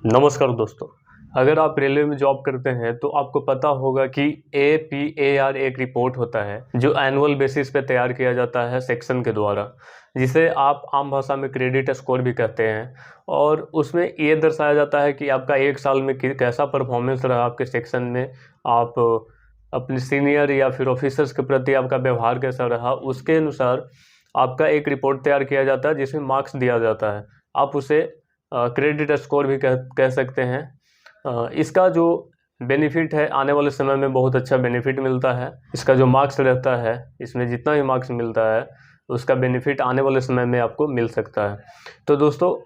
नमस्कार दोस्तों। अगर आप रेलवे में जॉब करते हैं तो आपको पता होगा कि APAR एक रिपोर्ट होता है जो एनुअल बेसिस पे तैयार किया जाता है सेक्शन के द्वारा, जिसे आप आम भाषा में क्रेडिट स्कोर भी कहते हैं। और उसमें ये दर्शाया जाता है कि आपका एक साल में कैसा परफॉर्मेंस रहा आपके सेक्शन में, आप अपने सीनियर या फिर ऑफिसर्स के प्रति आपका व्यवहार कैसा रहा, उसके अनुसार आपका एक रिपोर्ट तैयार किया जाता है जिसमें मार्क्स दिया जाता है। आप उसे क्रेडिट स्कोर भी कह सकते हैं। इसका जो बेनिफिट है आने वाले समय में बहुत अच्छा बेनिफिट मिलता है। इसका जो मार्क्स रहता है, इसमें जितना भी मार्क्स मिलता है उसका बेनिफिट आने वाले समय में आपको मिल सकता है। तो दोस्तों,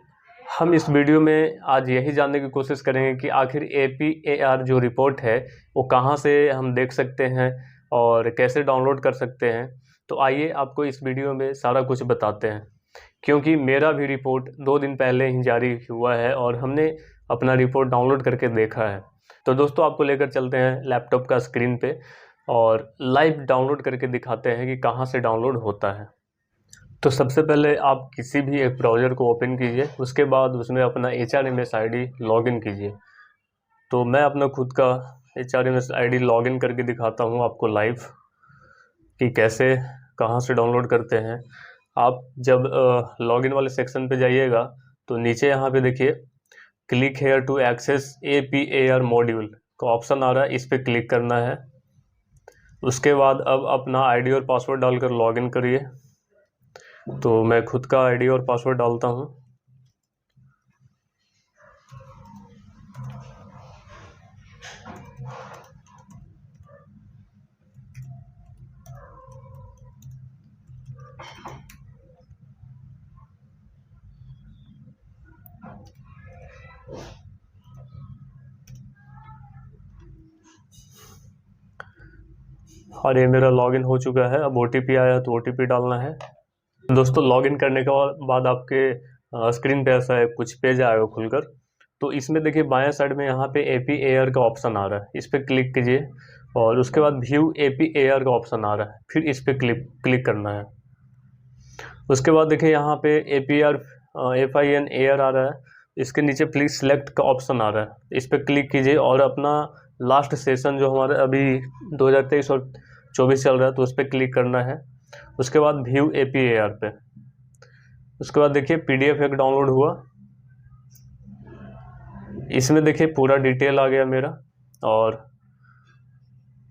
हम इस वीडियो में आज यही जानने की कोशिश करेंगे कि आखिर APAR जो रिपोर्ट है वो कहाँ से हम देख सकते हैं और कैसे डाउनलोड कर सकते हैं। तो आइए आपको इस वीडियो में सारा कुछ बताते हैं, क्योंकि मेरा भी रिपोर्ट 2 दिन पहले ही जारी हुआ है और हमने अपना रिपोर्ट डाउनलोड करके देखा है। तो दोस्तों, आपको लेकर चलते हैं लैपटॉप का स्क्रीन पे और लाइव डाउनलोड करके दिखाते हैं कि कहाँ से डाउनलोड होता है। तो सबसे पहले आप किसी भी एक ब्राउज़र को ओपन कीजिए, उसके बाद उसमें अपना HRMS ID लॉगिन कीजिए। तो मैं अपना खुद का HRMS ID लॉगिन करके दिखाता हूँ आपको लाइव कि कैसे कहाँ से डाउनलोड करते हैं। आप जब लॉगिन वाले सेक्शन पे जाइएगा तो नीचे यहाँ पे देखिए click here to access APAR module का ऑप्शन आ रहा है, इस पर क्लिक करना है। उसके बाद अब अपना ID और पासवर्ड डालकर लॉगिन करिए। तो मैं खुद का ID और पासवर्ड डालता हूँ। और ये मेरा लॉगिन हो चुका है। अब OTP आया तो OTP डालना है। दोस्तों, लॉगिन करने के बाद आपके स्क्रीन पे ऐसा है कुछ पेज आएगा खुलकर। तो इसमें देखिए बाएं साइड में यहाँ पे APAR का ऑप्शन आ रहा है, इस पर क्लिक कीजिए और उसके बाद व्यू APAR का ऑप्शन आ रहा है, फिर इस पर क्लिक करना है। उसके बाद देखिए यहाँ पे APAR FINAR आ रहा है, इसके नीचे प्लीज सेलेक्ट का ऑप्शन आ रहा है, इस पर क्लिक कीजिए और अपना लास्ट सेशन जो हमारा अभी 2023 और 24 चल रहा है तो उस पर क्लिक करना है। उसके बाद व्यू APAR पे, उसके बाद देखिए PDF एक डाउनलोड हुआ। इसमें देखिए पूरा डिटेल आ गया मेरा और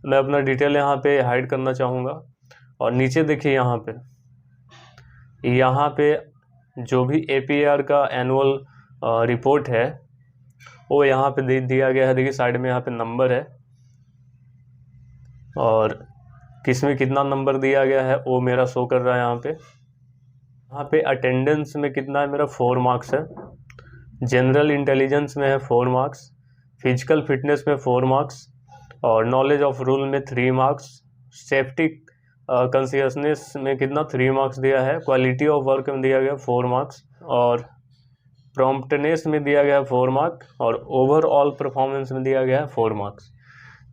मैं अपना डिटेल यहाँ पे हाइड करना चाहूँगा। और नीचे देखिए यहाँ पे जो भी APAR का एनुअल रिपोर्ट है वो यहाँ पे दिया गया है। देखिए साइड में यहाँ पे नंबर है और किसमें कितना नंबर दिया गया है वो मेरा शो कर रहा है यहाँ पे अटेंडेंस में कितना है मेरा 4 मार्क्स है, जनरल इंटेलिजेंस में है 4 मार्क्स, फिजिकल फिटनेस में 4 मार्क्स और नॉलेज ऑफ रूल में 3 मार्क्स, सेफ्टी कॉन्शियसनेस में कितना 3 मार्क्स दिया है, क्वालिटी ऑफ वर्क में दिया गया 4 मार्क्स और प्रॉम्प्टनेस में दिया गया 4 मार्क और ओवरऑल परफॉर्मेंस में दिया गया है 4 मार्क्स।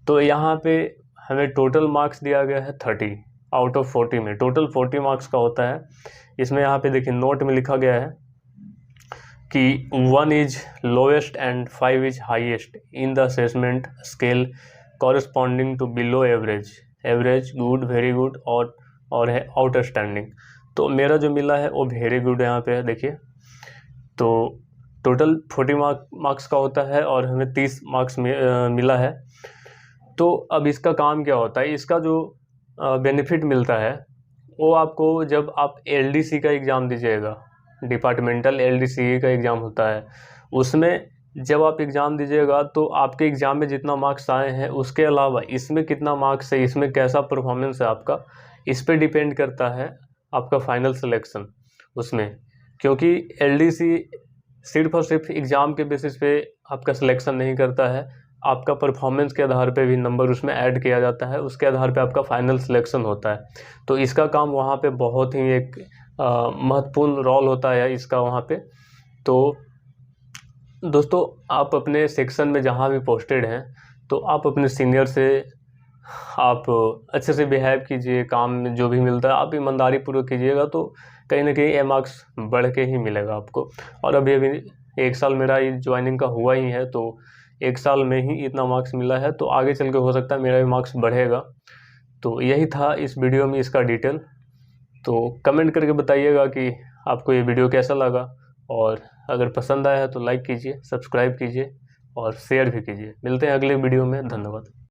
तो यहाँ पे हमें टोटल मार्क्स दिया गया है 30 आउट ऑफ 40 में, टोटल 40 मार्क्स का होता है। इसमें यहाँ पे देखिए नोट में लिखा गया है कि 1 is lowest and 5 is highest in the assessment scale corresponding to below average, average, good, very good और है आउटस्टैंडिंग। तो मेरा जो मिला है वो वेरी गुड यहाँ पे है। देखिए तो टोटल 40 मार्क्स का होता है और हमें 30 मार्क्स मिला है। तो अब इसका काम क्या होता है, इसका जो बेनिफिट मिलता है वो आपको जब आप LDC का एग्ज़ाम दीजिएगा, डिपार्टमेंटल LDC का एग्ज़ाम होता है, उसमें जब आप एग्ज़ाम दीजिएगा तो आपके एग्ज़ाम में जितना मार्क्स आए हैं उसके अलावा इसमें कितना मार्क्स है, इसमें कैसा परफॉर्मेंस है आपका, इस पर डिपेंड करता है आपका फाइनल सिलेक्शन उसमें। क्योंकि LDC सिर्फ और सिर्फ एग्ज़ाम के बेसिस पे आपका सिलेक्शन नहीं करता है, आपका परफॉर्मेंस के आधार पे भी नंबर उसमें ऐड किया जाता है, उसके आधार पे आपका फाइनल सिलेक्शन होता है। तो इसका काम वहाँ पे बहुत ही एक महत्वपूर्ण रोल होता है इसका वहाँ पे। तो दोस्तों, आप अपने सेक्शन में जहाँ भी पोस्टेड हैं तो आप अपने सीनियर से आप अच्छे से बिहेव कीजिए, काम में जो भी मिलता है आप ईमानदारी पूर्वक कीजिएगा तो कहीं ना कहीं ये मार्क्स बढ़ के ही मिलेगा आपको। और अभी 1 साल मेरा ये ज्वाइनिंग का हुआ ही है, तो 1 साल में ही इतना मार्क्स मिला है, तो आगे चल के हो सकता है मेरा भी मार्क्स बढ़ेगा। तो यही था इस वीडियो में इसका डिटेल। तो कमेंट करके बताइएगा कि आपको ये वीडियो कैसा लगा, और अगर पसंद आया है तो लाइक कीजिए, सब्सक्राइब कीजिए और शेयर भी कीजिए। मिलते हैं अगले वीडियो में। धन्यवाद।